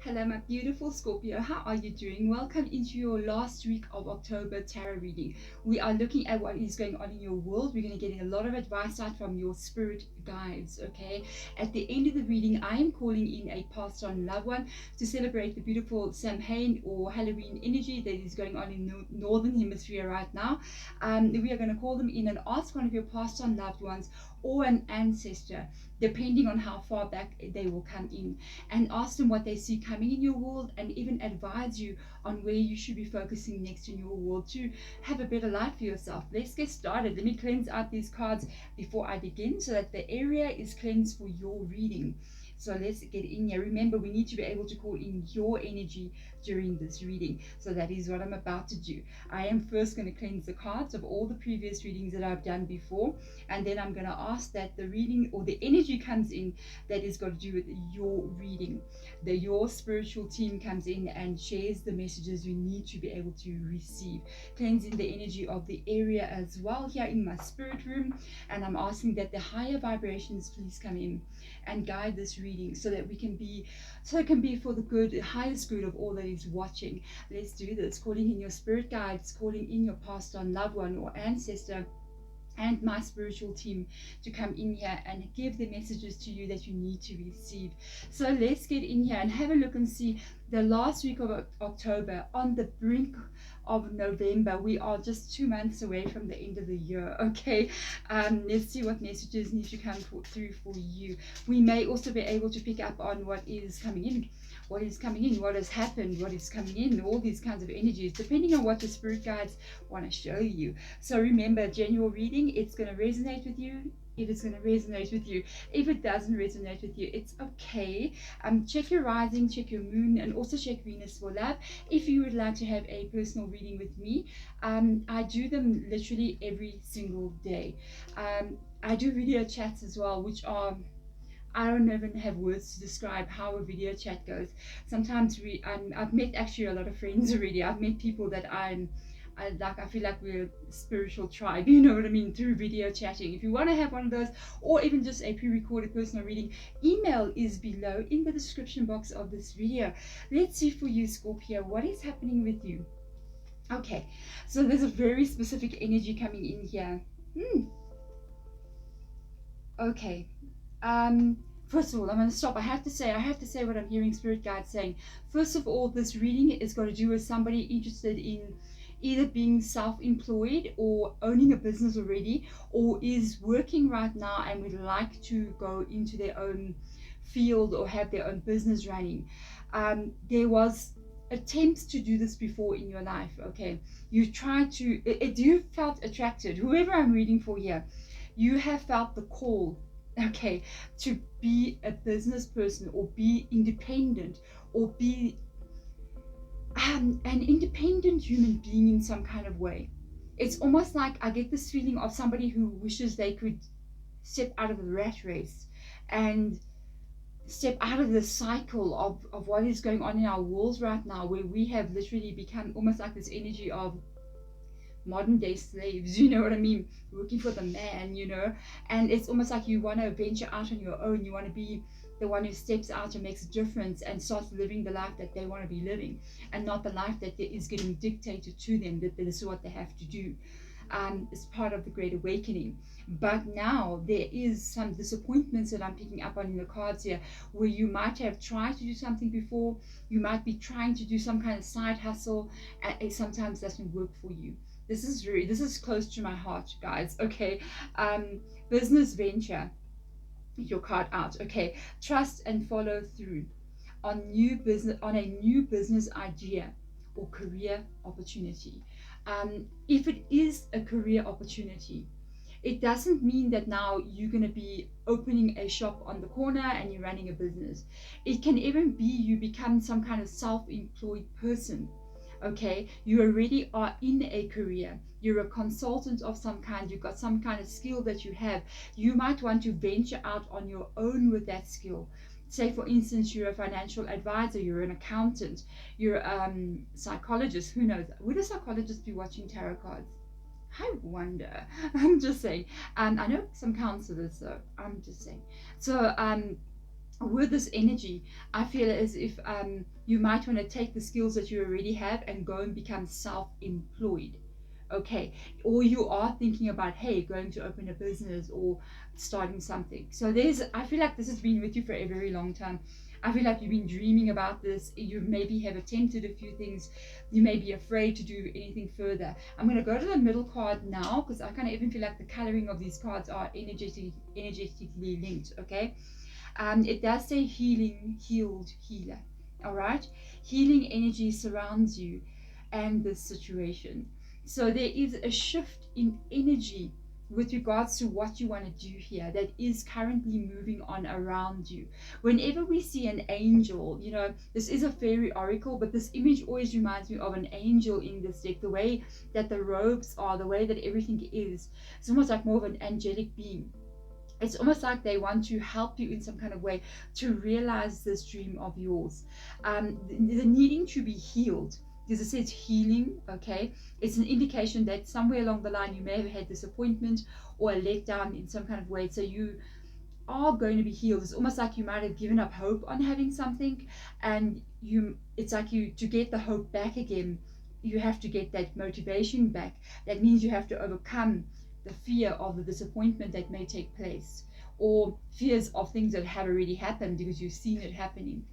Hello, my beautiful Scorpio. How are you doing? Welcome into your last week of October tarot reading. We are looking at what is going on in your world. We're going to get a lot of advice out from your spirit guides, okay? At the end of the reading, I am calling in a passed on loved one to celebrate the beautiful Samhain or Halloween energy that is going on in the Northern Hemisphere right now. We are going to call them in and ask one of your passed on loved ones or an ancestor, depending on how far back they will come in, and ask them what they see coming in your world, and even advise you on where you should be focusing next in your world to have a better life for yourself. Let's get started. Let me cleanse out these cards before I begin so that the area is cleansed for your reading. So let's get in here. Remember, we need to be able to call in your energy during this reading. So that is what I'm about to do. I am first going to cleanse the cards of all the previous readings that I've done before, and then I'm going to ask that the reading or the energy comes in that is got to do with your reading. Your spiritual team comes in and shares the messages you need to be able to receive. Cleansing the energy of the area as well here in my spirit room, and I'm asking that the higher vibrations please come in and guide this reading so that it can be for the good, highest good of all that is watching. Let's do this. Calling in your spirit guides, calling in your passed on loved one or ancestor, and my spiritual team to come in here and give the messages to you that you need to receive. So let's get in here and have a look and see the last week of October, on the brink of November. We are just 2 months away from the end of the year, okay? Let's see what messages need to come through for you. We may also be able to pick up on what is coming in, what has happened, what is coming in, all these kinds of energies, depending on what the spirit guides want to show you. So remember, general reading, it's going to resonate with you. It is going to resonate with you. If it doesn't resonate with you, it's okay. Check your rising, check your moon, and also check Venus for love. If you would like to have a personal reading with me, I do them literally every single day. I do video chats as well, which are, I don't even have words to describe how a video chat goes. Sometimes I've met actually a lot of friends already. I've met people that I feel like we're a spiritual tribe, you know what I mean, through video chatting. If you want to have one of those, or even just a pre-recorded personal reading, email is below in the description box of this video. Let's see for you, Scorpio, what is happening with you. Okay, so there's a very specific energy coming in here. Okay. First of all, I'm going to stop. I have to say what I'm hearing spirit guides saying. First of all, this reading is going to do with somebody interested in either being self-employed or owning a business already, or is working right now and would like to go into their own field or have their own business running. There was attempts to do this before in your life, okay? You tried to, you felt attracted, whoever I'm reading for here, you have felt the call, okay, to be a business person or be independent or be an independent human being in some kind of way. It's almost like I get this feeling of somebody who wishes they could step out of the rat race and step out of the cycle of what is going on in our worlds right now, where we have literally become almost like this energy of modern day slaves, you know what I mean, working for the man, you know. And it's almost like you want to venture out on your own. You want to be the one who steps out and makes a difference and starts living the life that they want to be living, and not the life that is getting dictated to them, that this is what they have to do. It's part of the Great Awakening. But now there is some disappointments that I'm picking up on in the cards here, where you might have tried to do something before. You might be trying to do some kind of side hustle, and it sometimes doesn't work for you. This is close to my heart, guys, okay? Business venture, your card out, okay? Trust and follow through on a new business idea or career opportunity. If it is a career opportunity, it doesn't mean that now you're going to be opening a shop on the corner and you're running a business. It can even be you become some kind of self-employed person. Okay, you already are in a career, you're a consultant of some kind, you've got some kind of skill that you have. You might want to venture out on your own with that skill. Say for instance, you're a financial advisor, you're an accountant, you're a psychologist, who knows, would a psychologist be watching tarot cards? I wonder. I'm just saying. I know some counselors, so I'm just saying. So with this energy, I feel as if you might want to take the skills that you already have and go and become self-employed. Okay, or you are thinking about, hey, going to open a business or starting something. So I feel like this has been with you for a very long time. I feel like you've been dreaming about this. You maybe have attempted a few things. You may be afraid to do anything further. I'm going to go to the middle card now because I kind of even feel like the coloring of these cards are energetically linked. Okay, it does say healing, healed, healer. All right, healing energy surrounds you and this situation. So there is a shift in energy with regards to what you want to do here that is currently moving on around you. Whenever we see an angel, this is a fairy oracle, but this image always reminds me of an angel in this deck. The way that the robes are, the way that everything is, it's almost like more of an angelic being. It's almost like they want to help you in some kind of way to realize this dream of yours. The needing to be healed, because it says healing. Okay, it's an indication that somewhere along the line you may have had disappointment or a letdown in some kind of way, so you are going to be healed. It's almost like you might have given up hope on having something, and it's like you, to get the hope back again, you have to get that motivation back. That means you have to overcome the fear of the disappointment that may take place, or fears of things that have already happened because you've seen it happening.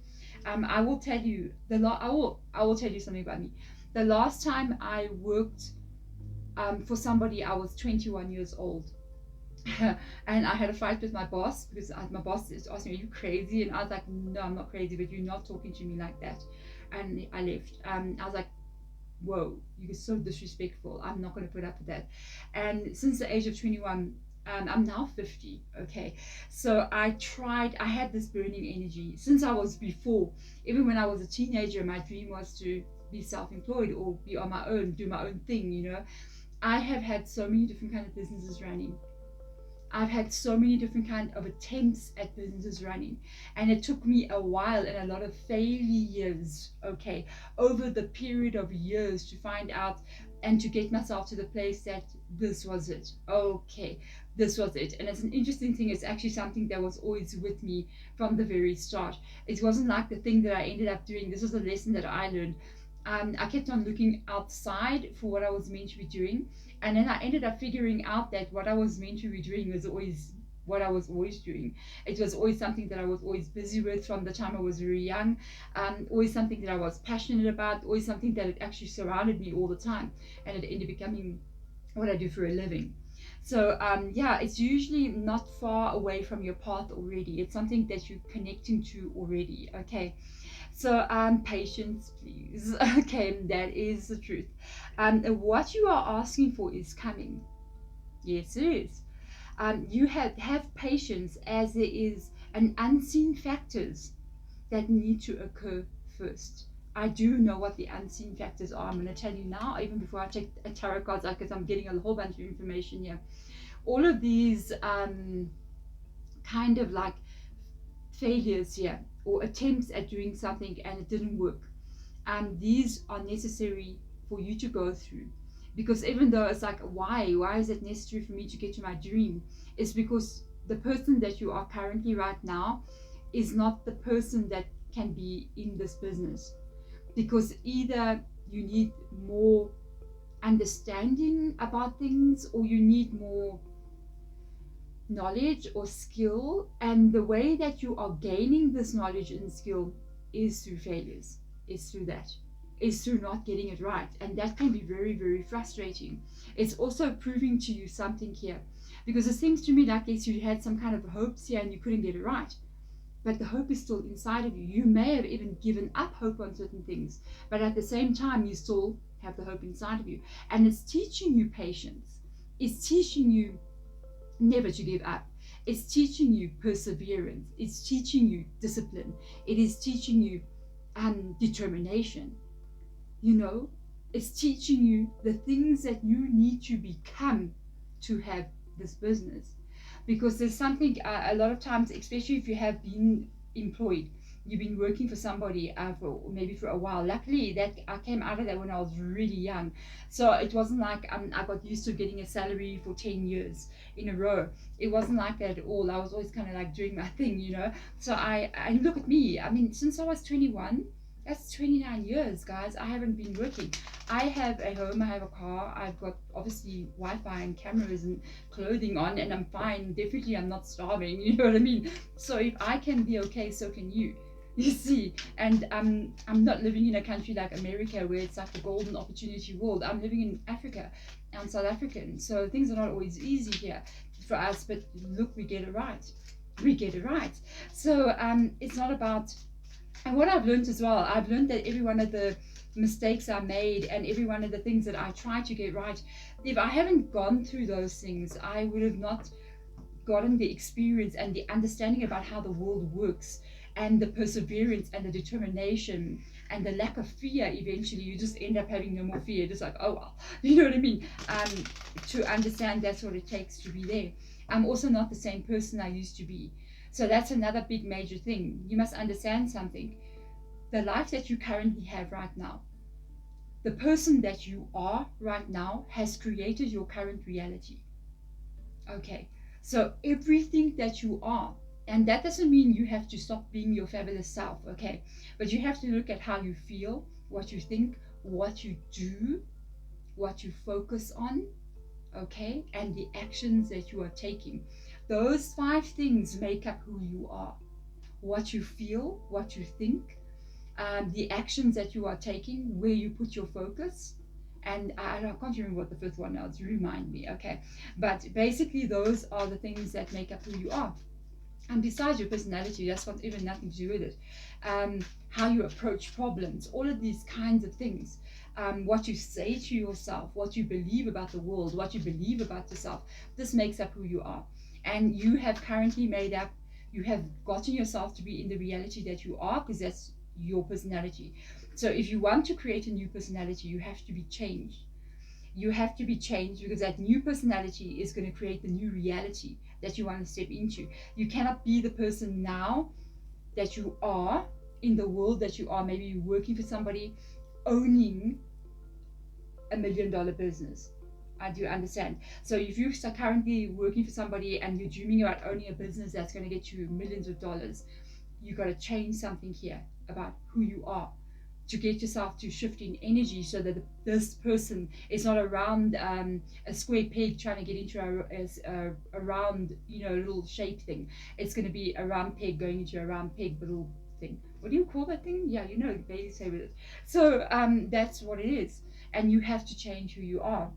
I will tell you I will tell you something about me. The last time I worked for somebody, I was 21 years old. And I had a fight with my boss because my boss asked me, "Are you crazy?" And I was like, "No, I'm not crazy, but you're not talking to me like that." And I left. I was like, "Whoa, you're so disrespectful. I'm not going to put up with that." And since the age of 21, I'm now 50. Okay, so I had this burning energy since I was before. Even when I was a teenager, my dream was to be self-employed or be on my own, do my own thing. I have had so many different kind of businesses running. I've had so many different kind of attempts at businesses running, and it took me a while and a lot of failures, okay, over the period of years to find out and to get myself to the place that this was it. Okay, this was it. And it's an interesting thing. It's actually something that was always with me from the very start. It wasn't like the thing that I ended up doing. This was a lesson that I learned. I kept on looking outside for what I was meant to be doing, and then I ended up figuring out that what I was meant to be doing was always what I was always doing. It was always something that I was always busy with from the time I was very young, always something that I was passionate about, always something that it actually surrounded me all the time, and it ended up becoming what I do for a living. So yeah, it's usually not far away from your path already. It's something that you're connecting to already. Okay, so patience, please. Okay, that is the truth. What you are asking for is coming. Yes, it is. You have patience, as there is an unseen factors that need to occur first. I do know what the unseen factors are. I'm going to tell you now, even before I check a tarot cards out, because I'm getting a whole bunch of information here. All of these kind of like failures here, or attempts at doing something and it didn't work, these are necessary for you to go through. Because even though it's like, why is it necessary for me to get to my dream, it's because the person that you are currently right now is not the person that can be in this business. Because either you need more understanding about things, or you need more knowledge or skill, and the way that you are gaining this knowledge and skill is through failures, is through that, is through not getting it right, and that can be very, very frustrating. It's also proving to you something here, because it seems to me like, yes, you had some kind of hopes here and you couldn't get it right, but the hope is still inside of you. You may have even given up hope on certain things, but at the same time you still have the hope inside of you, and it's teaching you patience. It's teaching you never to give up. It's teaching you perseverance. It's teaching you discipline. It is teaching you determination. It's teaching you the things that you need to become to have this business. Because there's something, a lot of times, especially if you have been employed, you've been working for somebody for maybe for a while. Luckily, that I came out of that when I was really young, so it wasn't like I got used to getting a salary for 10 years in a row. It wasn't like that at all. I was always kind of like doing my thing, you know. So I look at me. I mean, since I was 21, that's 29 years, guys. I haven't been working. I have a home, I have a car, I've got obviously Wi-Fi and cameras and clothing on, and I'm fine. Definitely, I'm not starving. You know what I mean? So if I can be okay, so can you. You see, and I'm not living in a country like America where it's like the golden opportunity world. I'm living in Africa. I'm South African, so things are not always easy here for us. But look, we get it right. We get it right. So it's not about. And what I've learned as well, I've learned that every one of the mistakes I made and every one of the things that I tried to get right, if I haven't gone through those things, I would have not gotten the experience and the understanding about how the world works, and the perseverance and the determination and the lack of fear. Eventually you just end up having no more fear, just like, oh well, you know what I mean. To understand that's what it takes to be there. I'm also not the same person I used to be, so that's another big major thing. You must understand something. The life that you currently have right now, the person that you are right now, has created your current reality. Okay, so everything that you are, and that doesn't mean you have to stop being your fabulous self, okay? But you have to look at how you feel, what you think, what you do, what you focus on, okay? And the actions that you are taking. Those 5 things make up who you are. What you feel, what you think, the actions that you are taking, where you put your focus, and I can't remember what the fifth one now. Remind me, okay? But basically, those are the things that make up who you are. And besides your personality, that's got even nothing to do with it. How you approach problems, all of these kinds of things. What you say to yourself, what you believe about the world, what you believe about yourself. This makes up who you are. And you have currently made up, you have gotten yourself to be in the reality that you are, because that's your personality. So if you want to create a new personality, you have to be changed. You have to be changed, because that new personality is going to create the new reality that you want to step into. You cannot be the person now that you are in the world that you are, maybe working for somebody, owning $1 million business. I do understand. So if you are currently working for somebody and you're dreaming about owning a business that's going to get you millions of dollars, you got to change something here about who you are, to get yourself to shift in energy, so that this person is not around a square peg trying to get into a round, little shape thing. It's going to be a round peg going into a round peg little thing. What do you call that thing? Yeah, they say with it. So that's what it is. And you have to change who you are.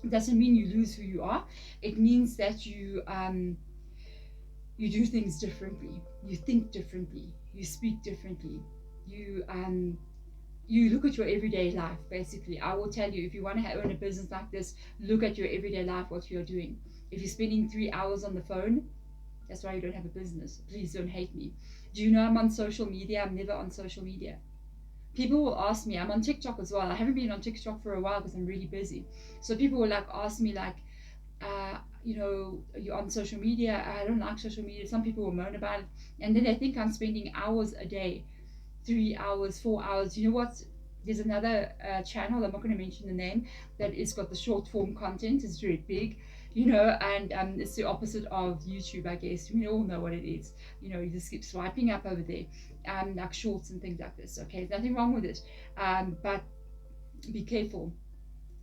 It doesn't mean you lose who you are. It means that you do things differently, you think differently, you speak differently, you look at your everyday life. Basically, I will tell you, if you want to own a business like this, look at your everyday life, what you're doing. If you're spending 3 hours on the phone, that's why you don't have a business. Please don't hate me. Do you know I'm on social media? I'm never on social media. People will ask me, I'm on TikTok as well. I haven't been on TikTok for a while because I'm really busy. So people will ask me you're on social media. I don't like social media. Some people will moan about it, and then they think I'm spending hours a day, 3 hours, 4 hours. You know what? There's another channel, I'm not going to mention the name, that is got the short form content. It's very big, and it's the opposite of YouTube, I guess. We all know what it is. You just keep swiping up over there, like shorts and things like this. Okay, there's nothing wrong with it, but be careful,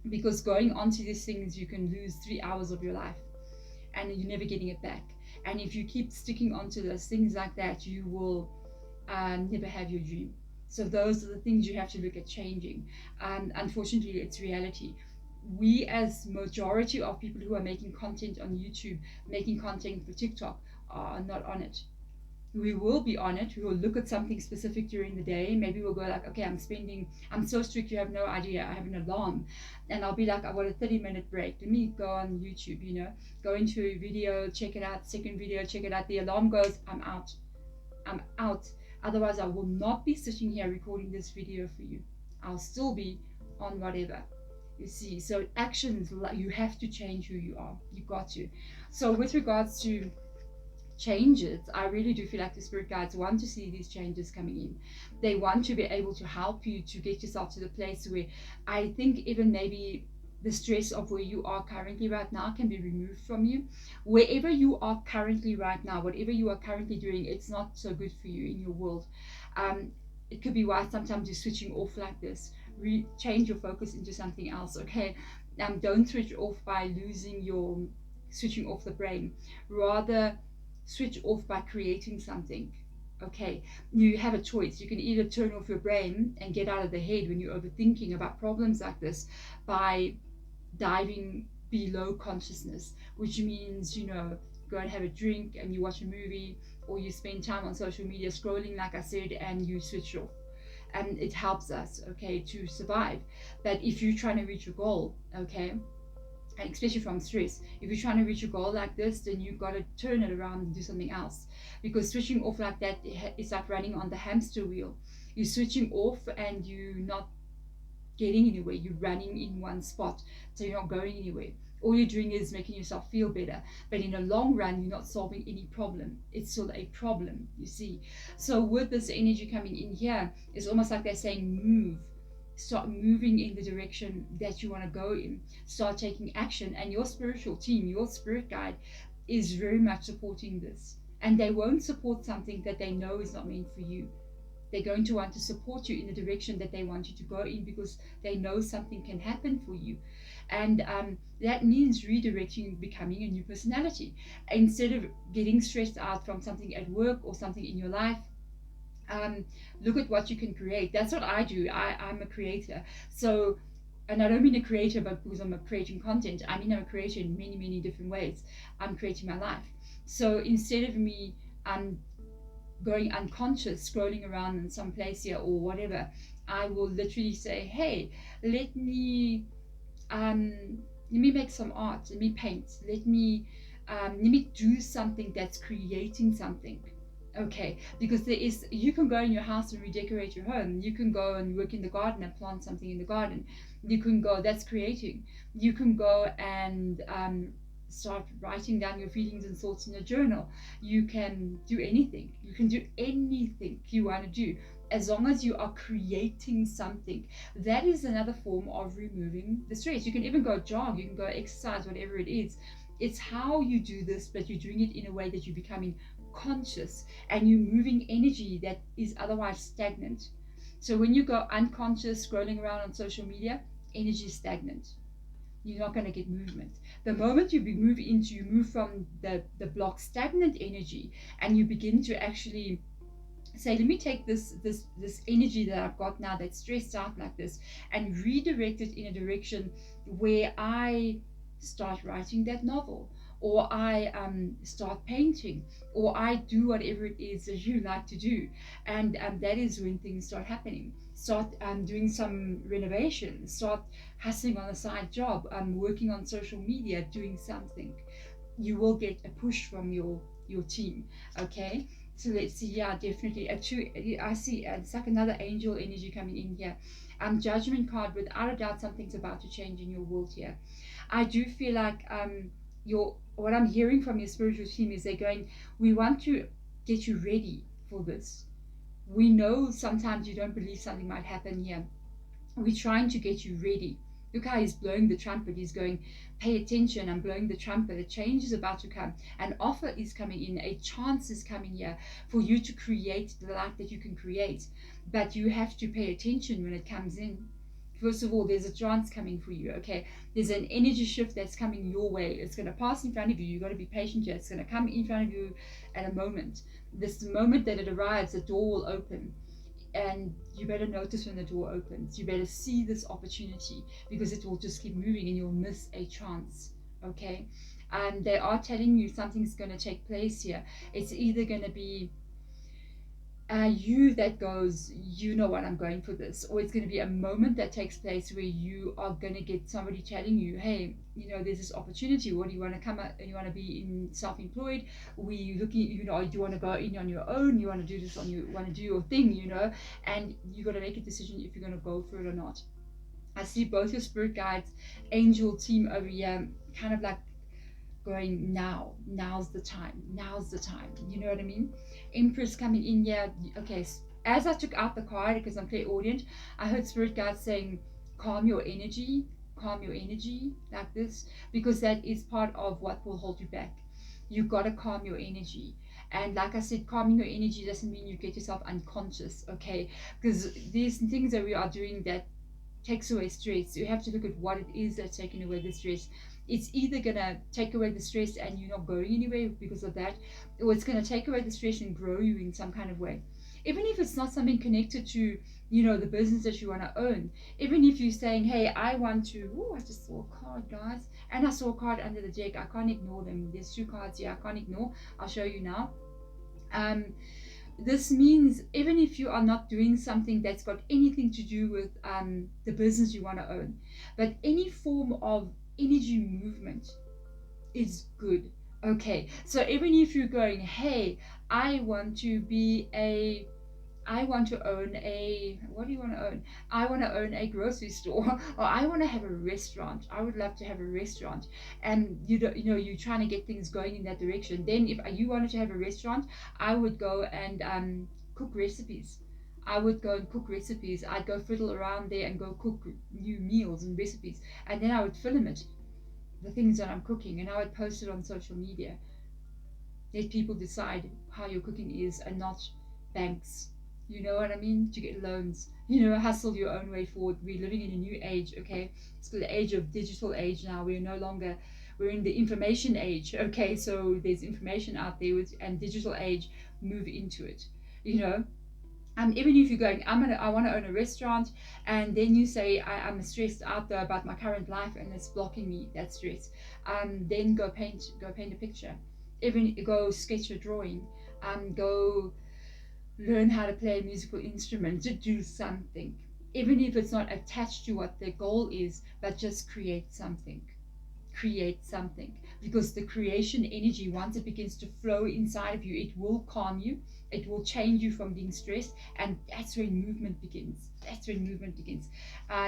because going onto these things, you can lose 3 hours of your life, and you're never getting it back. And if you keep sticking onto those things like that, you will never have your dream. So those are the things you have to look at changing. Unfortunately, it's reality. We, as majority of people who are making content on YouTube, making content for TikTok, are not on it. We will be on it. We will look at something specific during the day. Maybe we'll go like, okay, I'm so strict, you have no idea. I have an alarm. And I'll be like, I want a 30-minute break. Let me go on YouTube, go into a video, check it out, second video, check it out. The alarm goes, I'm out. I'm out. Otherwise, I will not be sitting here recording this video for you. I'll still be on whatever. You see, so actions, you have to change who you are. You've got to. So with regards to changes. I really do feel like the spirit guides want to see these changes coming in. They want to be able to help you to get yourself to the place where, I think, even maybe the stress of where you are currently right now can be removed from you. Wherever you are currently right now, whatever you are currently doing, it's not so good for you in your world. um, it could be why sometimes you're switching off like this. Change your focus into something else, okay? Don't switch off by losing your, switching off the brain. Rather, switch off by creating something. Okay, you have a choice. You can either turn off your brain and get out of the head when you're overthinking about problems like this by diving below consciousness, which means, go and have a drink and you watch a movie, or you spend time on social media scrolling, like I said, and you switch off. And it helps us, okay, to survive. But if you're trying to reach a goal, okay, and especially from stress, if you're trying to reach a goal like this, then you've got to turn it around and do something else. Because switching off like that is like running on the hamster wheel. You're switching off and you're not getting anywhere. You're running in one spot, so you're not going anywhere. All you're doing is making yourself feel better, but in the long run you're not solving any problem. It's still a problem, you see. So with this energy coming in here, it's almost like they're saying move. Start moving in the direction that you want to go in. Start taking action, and your spiritual team, your spirit guide, is very much supporting this. And they won't support something that they know is not meant for you. They're going to want to support you in the direction that they want you to go in, because they know something can happen for you. And that means redirecting, becoming a new personality. Instead of getting stressed out from something at work or something in your life, look at what you can create. That's what I do. I'm a creator. So, and I don't mean a creator but because I'm creating content. I mean I'm a creator in many, many different ways. I'm creating my life. So instead of me going unconscious, scrolling around in some place here or whatever, I will literally say, hey, let me make some art, let me paint, let me do something that's creating something. Okay, because you can go in your house and redecorate your home. You can go and work in the garden and plant something in the garden. You can go, that's creating. You can go and start writing down your feelings and thoughts in a journal. You can do anything. You can do anything you want to do, as long as you are creating something. That is another form of removing the stress. You can even go jog, you can go exercise, whatever it is. It's how you do this, but you're doing it in a way that you're becoming conscious, and you're moving energy that is otherwise stagnant. So when you go unconscious, scrolling around on social media, energy is stagnant. You're not going to get movement. The moment you move from the block stagnant energy, and you begin to actually say, let me take this energy that I've got now that's stressed out like this, and redirect it in a direction where I start writing that novel, or I start painting, or I do whatever it is that you like to do. And that is when things start happening. Start doing some renovation, start hustling on a side job, working on social media, doing something. You will get a push from your team. Okay, so let's see. Yeah, definitely I see it's like another angel energy coming in here. Judgment card. Without a doubt, something's about to change in your world here. I do feel like what I'm hearing from your spiritual team is they're going, we want to get you ready for this. We know sometimes you don't believe something might happen here. We're trying to get you ready. Look how he's blowing the trumpet. He's going, pay attention. I'm blowing the trumpet. A change is about to come. An offer is coming in. A chance is coming here for you to create the life that you can create. But you have to pay attention when it comes in. First of all, there's a chance coming for you, okay? There's an energy shift that's coming your way. It's going to pass in front of you. You've got to be patient here. It's going to come in front of you at a moment. This moment that it arrives, the door will open. And you better notice when the door opens. You better see this opportunity, because it will just keep moving and you'll miss a chance, okay? And they are telling you something's going to take place here. It's either going to be you that goes, you know what, I'm going for this, or it's going to be a moment that takes place where you are going to get somebody telling you, hey, there's this opportunity. What do you want to come at? You want to be in self-employed? We looking, do you want to go in on your own? You want to do this on you want to do your thing, and you got to make a decision if you're going to go for it or not. I see both your spirit guides, angel team over here, kind of like going, now's the time, you know what I mean? Empress coming in here. Okay, as I took out the card, because I'm clairaudient, I heard spirit guides saying calm your energy, like this, because that is part of what will hold you back. You've got to calm your energy. And like I said, calming your energy doesn't mean you get yourself unconscious, okay? Because these things that we are doing that takes away stress, you have to look at what it is that's taking away the stress. It's either gonna take away the stress and you're not going anywhere because of that, or it's gonna take away the stress and grow you in some kind of way. Even if it's not something connected to, the business that you want to own. Even if you're saying, hey, I want to, oh, I just saw a card, guys, and I saw a card under the deck. I can't ignore them. There's 2 cards here I can't ignore. I'll show you now. This means even if you are not doing something that's got anything to do with the business you want to own, but any form of energy movement is good. Okay, so even if you're going, hey, I want to be a I want to own a, what do you want to own? I want to own a grocery store, or I want to have a restaurant. I would love to have a restaurant. And you're trying to get things going in that direction. Then if you wanted to have a restaurant, I would go and cook recipes. I would go and cook recipes. I'd go fiddle around there and go cook new meals and recipes. And then I would film it, the things that I'm cooking, and I would post it on social media. Let people decide how your cooking is, and not banks. You know what I mean? To get loans. Hustle your own way forward. We're living in a new age, okay? It's the age of digital age now. We're in the information age, okay? So there's information out there, and digital age, move into it. Even if you're going, I want to own a restaurant, and then you say, I'm stressed out though about my current life and it's blocking me, that stress. Then go paint a picture. Even go sketch a drawing. Go learn how to play a musical instrument, to do something. Even if it's not attached to what the goal is, but just create something. Because the creation energy, once it begins to flow inside of you, it will calm you, it will change you from being stressed, and that's when movement begins.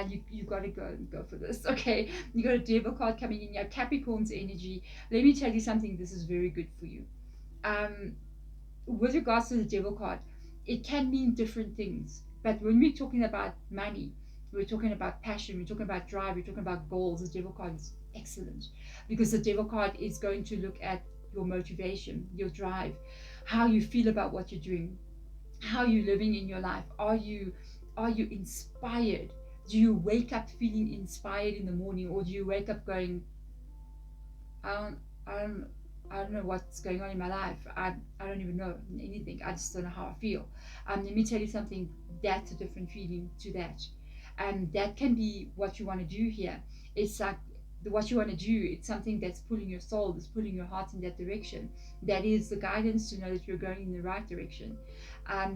You got to go for this. Okay, you got a devil card coming in. You have Capricorn's energy. Let me tell you something, this is very good for you. With regards to the devil card, it can mean different things, but when we're talking about money, we're talking about passion, we're talking about drive, we're talking about goals, the devil card is excellent, because the devil card is going to look at your motivation, your drive, how you feel about what you're doing, how you're living in your life. Are you inspired? Do you wake up feeling inspired in the morning, or do you wake up going, I don't know what's going on in my life. I don't even know anything. I just don't know how I feel. Let me tell you something. That's a different feeling to that. And that can be what you want to do here. It's like what you want to do. It's something that's pulling your soul, that's pulling your heart in that direction. That is the guidance to know that you're going in the right direction.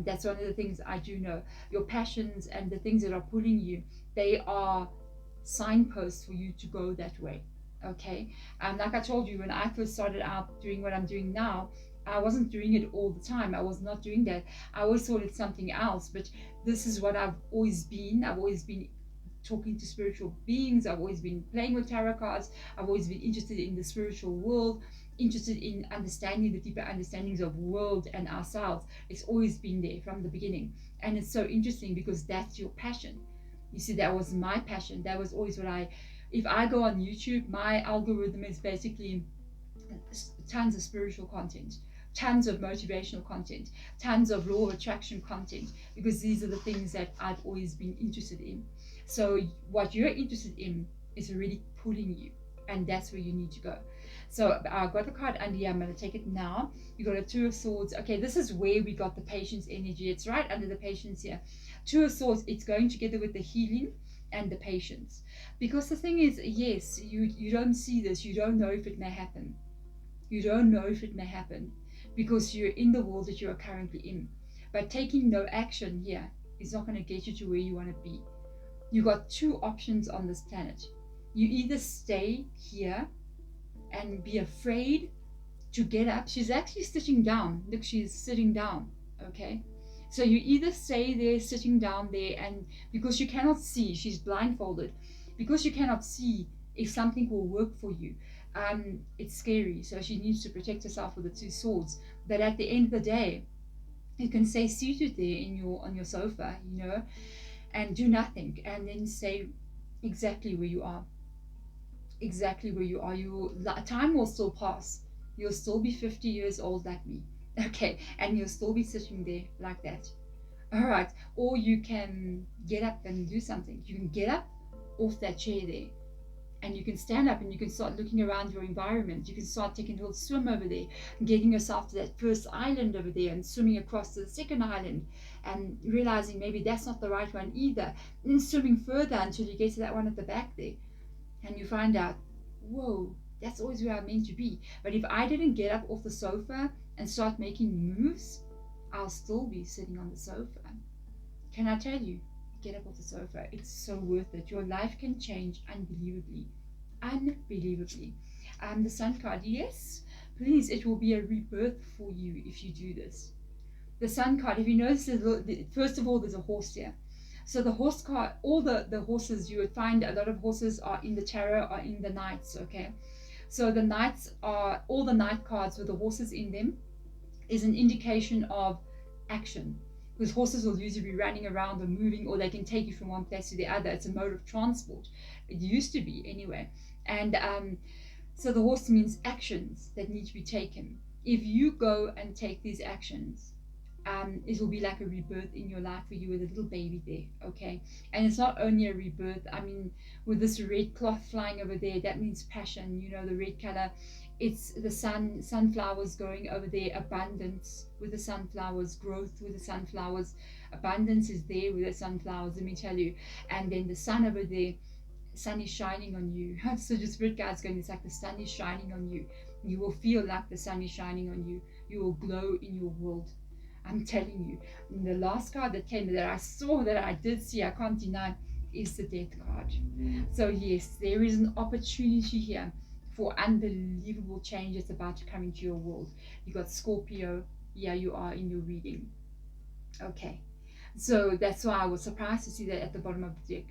That's one of the things I do know. Your passions and the things that are pulling you, they are signposts for you to go that way. Okay, like I told you, when I first started out doing what I'm doing now, I wasn't doing it all the time. I was not doing that. I always thought it's something else, but this is what I've always been. I've always been talking to spiritual beings. I've always been playing with tarot cards. I've always been interested in the spiritual world, interested in understanding the deeper understandings of world and ourselves. It's always been there from the beginning, and it's so interesting because that's your passion. You see, that was my passion. That was always what if I go on YouTube, my algorithm is basically tons of spiritual content, tons of motivational content, tons of law of attraction content, because these are the things that I've always been interested in. So what you're interested in is really pulling you, and that's where you need to go. So I got the card under here. I'm going to take it now. You got a 2 of Swords. Okay, this is where we got the patience energy. It's right under the patience here. 2 of Swords, it's going together with the healing and the patience. Because the thing is, yes, you don't see this. You don't know if it may happen. Because you're in the world that you are currently in. But taking no action here is not going to get you to where you want to be. You got 2 options on this planet. You either stay here and be afraid to get up. She's actually sitting down. Look, she's sitting down. Okay, so you either stay there, sitting down there, and because you cannot see, she's blindfolded, because you cannot see if something will work for you, it's scary. So she needs to protect herself with the two swords. But at the end of the day, you can stay seated there in your on your sofa, and do nothing, and then say exactly where you are, exactly where you are. Time will still pass. You'll still be 50 years old like me, okay, and you'll still be sitting there like that. All right. Or you can get up and do something. You can get up off that chair there, and you can stand up and you can start looking around your environment. You can start taking a little swim over there, getting yourself to that first island over there and swimming across to the second island, and realizing maybe that's not the right one either. And then swimming further until you get to that one at the back there, and you find out, whoa, that's always where I'm meant to be. But if I didn't get up off the sofa and start making moves, I'll still be sitting on the sofa. Can I tell you, get up off the sofa. It's so worth it. Your life can change unbelievably. Unbelievably. The Sun card, yes, please, it will be a rebirth for you if you do this. The Sun card, if you notice, first of all, there's a horse here. So the horse card, all the horses, you would find a lot of horses are in the tarot, are in the knights, okay? So the knights are, all the knight cards with the horses in them is an indication of action, because horses will usually be running around or moving, or they can take you from one place to the other. It's a mode of transport. It used to be anyway. And so the horse means actions that need to be taken. If you go and take these actions, it will be like a rebirth in your life for you with a little baby there, okay? And it's not only a rebirth. I mean, with this red cloth flying over there, that means passion, the red color. It's the sunflowers going over there, abundance with the sunflowers, growth with the sunflowers, abundance is there with the sunflowers, let me tell you. And then the sun over there, sun is shining on you. So just spirit guides going, it's like the sun is shining on you. You will feel like the sun is shining on you. You will glow in your world. I'm telling you. And the last card that came that I saw, that I did see, I can't deny, is the Death card. So yes, there is an opportunity here for unbelievable change that's about to come into your world. You got Scorpio. Yeah, you are in your reading. Okay. So that's why I was surprised to see that at the bottom of the deck.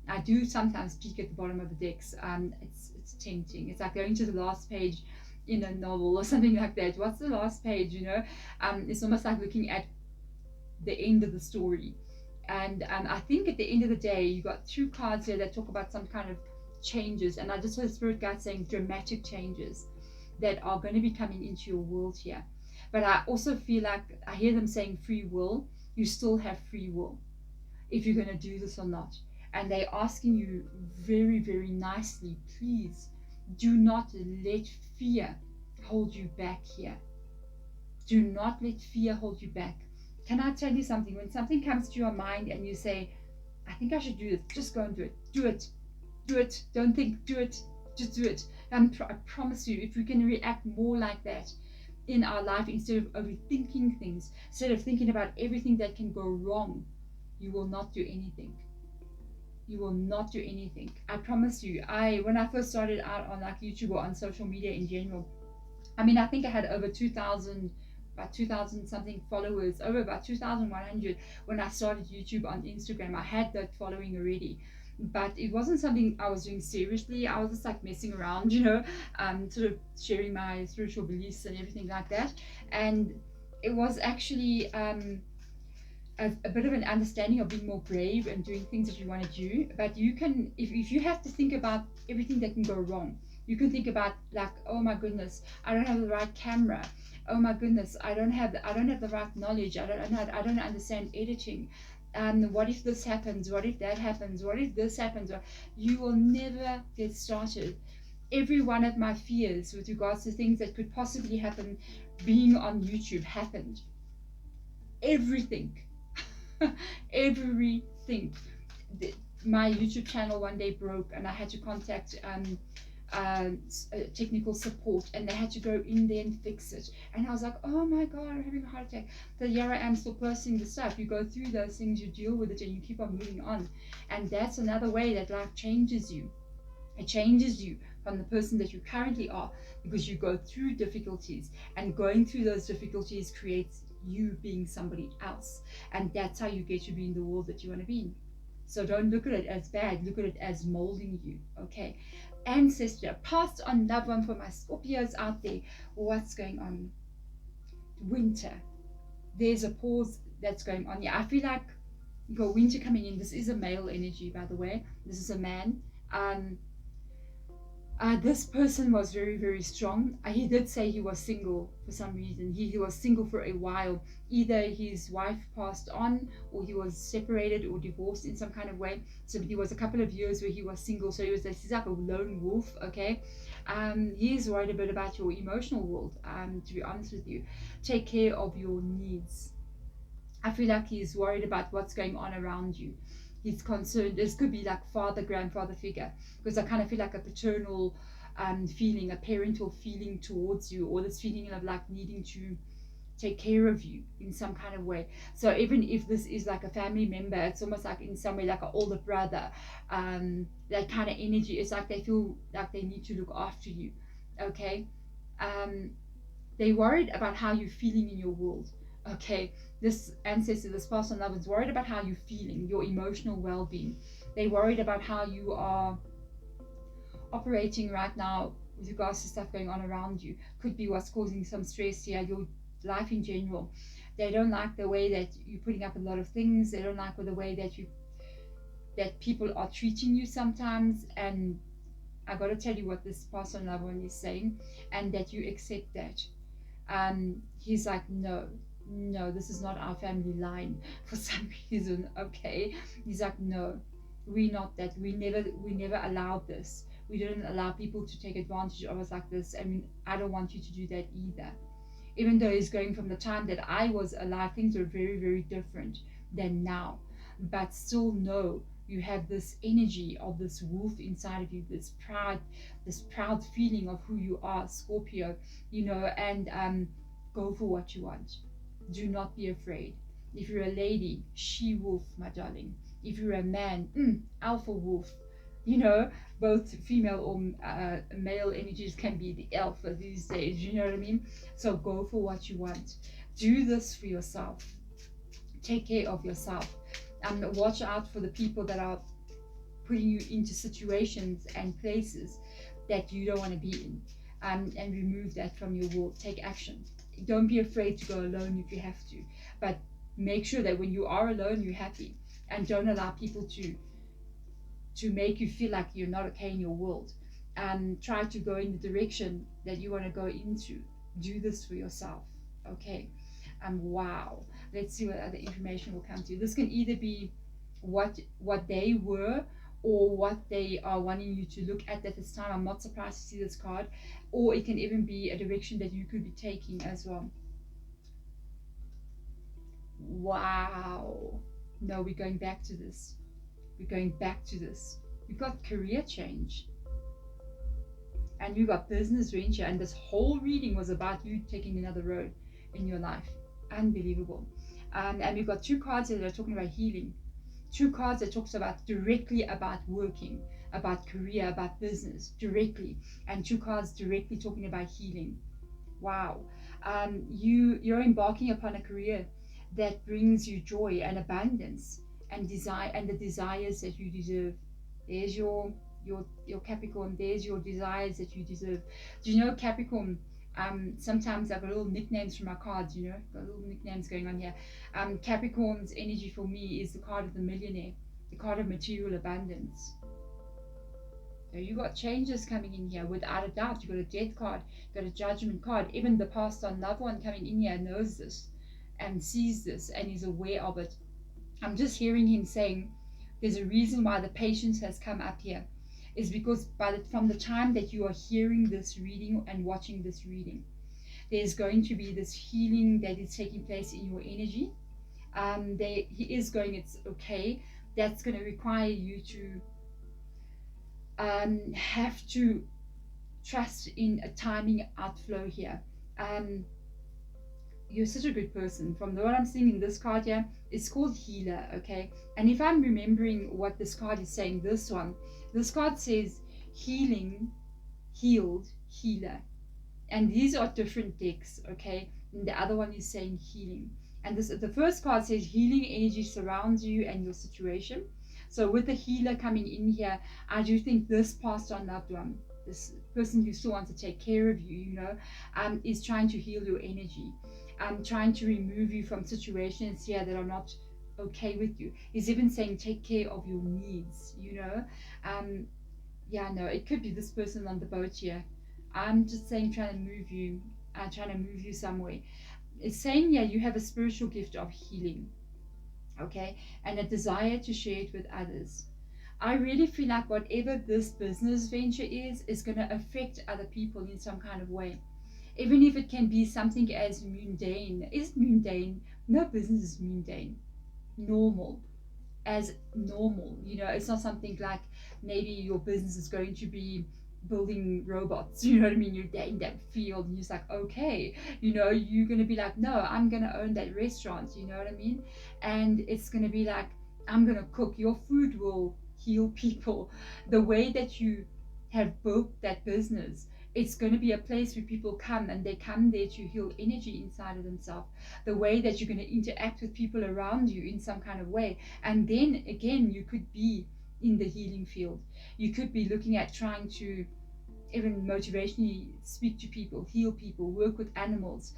I do sometimes peek at the bottom of the decks. It's tempting. It's like going to the last page in a novel or something like that. What's the last page? It's almost like looking at the end of the story. And I think at the end of the day, you got two cards here that talk about some kind of changes. And I just heard spirit guide saying dramatic changes that are going to be coming into your world here. But I also feel like I hear them saying free will. You still have free will if you're going to do this or not. And they're asking you very, very nicely, please do not let fear hold you back here. Do not let fear hold you back. Can I tell you something? When something comes to your mind and you say, I think I should do this, just go and do it. Do it. Do it. Don't think, do it. Just do it. I promise you, if we can react more like that in our life, instead of overthinking things, instead of thinking about everything that can go wrong, you will not do anything. You will not do anything. I promise you. When I first started out on like YouTube or on social media in general, I mean, I think I had over 2,000, about 2,000 something followers, over about 2,100 when I started YouTube. On Instagram, I had that following already, but it wasn't something I was doing seriously. I was just like messing around, sort of sharing my spiritual beliefs and everything like that. And it was actually a bit of an understanding of being more brave and doing things that you want to do. But you can, if you have to think about everything that can go wrong, you can think about like, oh my goodness, I don't have the right camera. Oh my goodness, I don't have the right knowledge. I don't understand editing. What if this happens? What if that happens? What if this happens? You will never get started. Every one of my fears with regards to things that could possibly happen being on YouTube happened. Everything. Everything. My YouTube channel one day broke and I had to contact technical support, and they had to go in there and fix it. And I was like, oh my god, I'm having a heart attack. But here I am still posting the stuff. You go through those things, you deal with it, and you keep on moving on. And that's another way that life changes you. It changes you from the person that you currently are, because you go through difficulties, and going through those difficulties creates you being somebody else. And that's how you get to be in the world that you want to be in. So don't look at it as bad, look at it as molding you. Okay. Ancestor, passed on loved one for my Scorpios out there. What's going on? Winter. There's a pause that's going on. Yeah, I feel like you got winter coming in. This is a male energy, by the way. This is a man. Um, this person was very, very strong. He did say he was single for some reason. He was single for a while. Either his wife passed on, or he was separated or divorced in some kind of way. So he was a couple of years where he was single. So he's like a lone wolf, okay? He's worried a bit about your emotional world, to be honest with you. Take care of your needs. I feel like he's worried about what's going on around you. He's concerned. This could be like father, grandfather figure, because I kind of feel like a paternal feeling, a parental feeling towards you, or this feeling of like needing to take care of you in some kind of way. So even if this is like a family member, it's almost like in some way like an older brother, that kind of energy. It's like they feel like they need to look after you. Okay. They're worried about how you're feeling in your world. Okay, this ancestor, this past on love is worried about how you're feeling, your emotional well-being. They're worried about how you are operating right now with regards to stuff going on around you. Could be what's causing some stress here, your life in general. They don't like the way that you're putting up a lot of things. They don't like the way that people are treating you sometimes. And I got to tell you what this past on love one is saying, and that you accept that. He's like, no, this is not our family line for some reason. Okay, he's like, no, we're not that. We never allowed this. We didn't allow people to take advantage of us like this. I mean, I don't want you to do that either. Even though he's going from the time that I was alive, things were very, very different than now. But still, no, you have this energy of this wolf inside of you, this proud feeling of who you are, Scorpio, and go for what you want. Do not be afraid. If you're a lady, she wolf, my darling. If you're a man, alpha wolf. Both female or male energies can be the alpha these days. You know what I mean? So go for what you want. Do this for yourself. Take care of yourself. And watch out for the people that are putting you into situations and places that you don't want to be in. And remove that from your world. Take action. Don't be afraid to go alone if you have to, but make sure that when you are alone, you're happy, and don't allow people to make you feel like you're not okay in your world. Try to go in the direction that you want to go into. Do this for yourself, okay? Wow. Let's see what other information will come to you. This can either be what they were, or what they are wanting you to look at this time. I'm not surprised to see this card. Or it can even be a direction that you could be taking as well. Wow. No, we're going back to this. We're going back to this. You've got career change. And you got business venture. And this whole reading was about you taking another road in your life. Unbelievable. And we've got two cards that are talking about healing. Two cards that talks about directly about working, about career, about business, directly. And two cards directly talking about healing. Wow. You're embarking upon a career that brings you joy and abundance and desire, and the desires that you deserve. There's your Capricorn. There's your desires that you deserve. Do you know Capricorn? Sometimes I've got little nicknames from my cards, got little nicknames going on here. Capricorn's energy for me is the card of the millionaire, the card of material abundance. So you got changes coming in here without a doubt. You got a death card, you got a judgment card. Even the passed on loved one coming in here knows this and sees this and is aware of it. I'm just hearing him saying there's a reason why the patience has come up here. Is because from the time that you are hearing this reading and watching this reading, there's going to be this healing that is taking place in your energy. He is going, it's okay. That's going to require you to have to trust in a timing outflow here. You're such a good person. From what I'm seeing in this card here, it's called healer, okay? And if I'm remembering what this card is saying, this card says healing, healed, healer. And these are different decks, okay? And the other one is saying healing. And the first card says healing energy surrounds you and your situation. So with the healer coming in here, I do think this passed on loved one, this person who still wants to take care of you, is trying to heal your energy, trying to remove you from situations here that are not okay with you. He's even saying take care of your needs. Um, yeah, no, it could be this person on the boat here. I'm just saying trying to move you somewhere. It's saying, yeah, you have a spiritual gift of healing, okay, and a desire to share it with others. I really feel like whatever this business venture is going to affect other people in some kind of way. Even if it can be something as mundane. Is mundane? No business is mundane. Normal, as normal. It's not something like maybe your business is going to be building robots. You know what I mean? You're there in that field and you're just like, okay, you're going to be like, no, I'm going to own that restaurant. You know what I mean? And it's going to be like, I'm going to cook. Your food will heal people. The way that you have built that business, it's going to be a place where people come and they come there to heal energy inside of themselves. The way that you're going to interact with people around you in some kind of way. And then again, you could be in the healing field. You could be looking at trying to even motivationally speak to people, heal people, work with animals,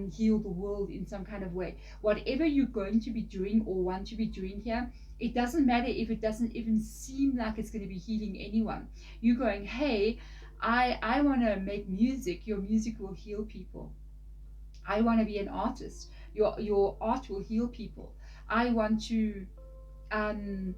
heal the world in some kind of way. Whatever you're going to be doing or want to be doing here, it doesn't matter if it doesn't even seem like it's going to be healing anyone. You're going, hey, I want to make music. Your music will heal people. I want to be an artist. Your art will heal people. I want to um,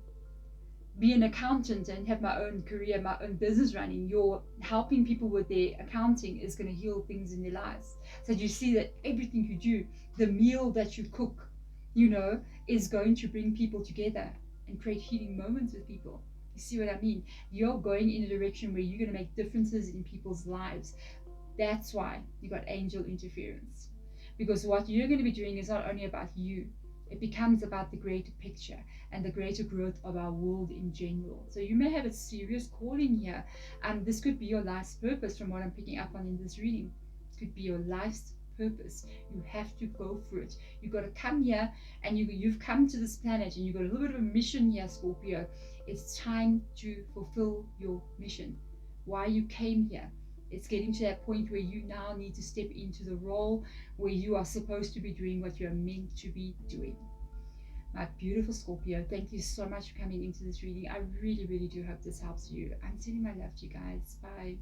be an accountant and have my own career, my own business running. You're helping people with their accounting is going to heal things in their lives. So you see that everything you do, the meal that you cook, is going to bring people together and create healing moments with people. You see what I mean? You're going in a direction where you're going to make differences in people's lives. That's why you got angel interference. Because what you're going to be doing is not only about you, it becomes about the greater picture and the greater growth of our world in general. So you may have a serious calling here. This could be your life's purpose from what I'm picking up on in this reading. It could be your life's purpose. You have to go for it. You've got to come here and you've come to this planet and you've got a little bit of a mission here, Scorpio. It's time to fulfill your mission. Why you came here. It's getting to that point where you now need to step into the role where you are supposed to be doing what you are meant to be doing. My beautiful Scorpio, thank you so much for coming into this reading. I really, really do hope this helps you. I'm sending my love to you guys. Bye.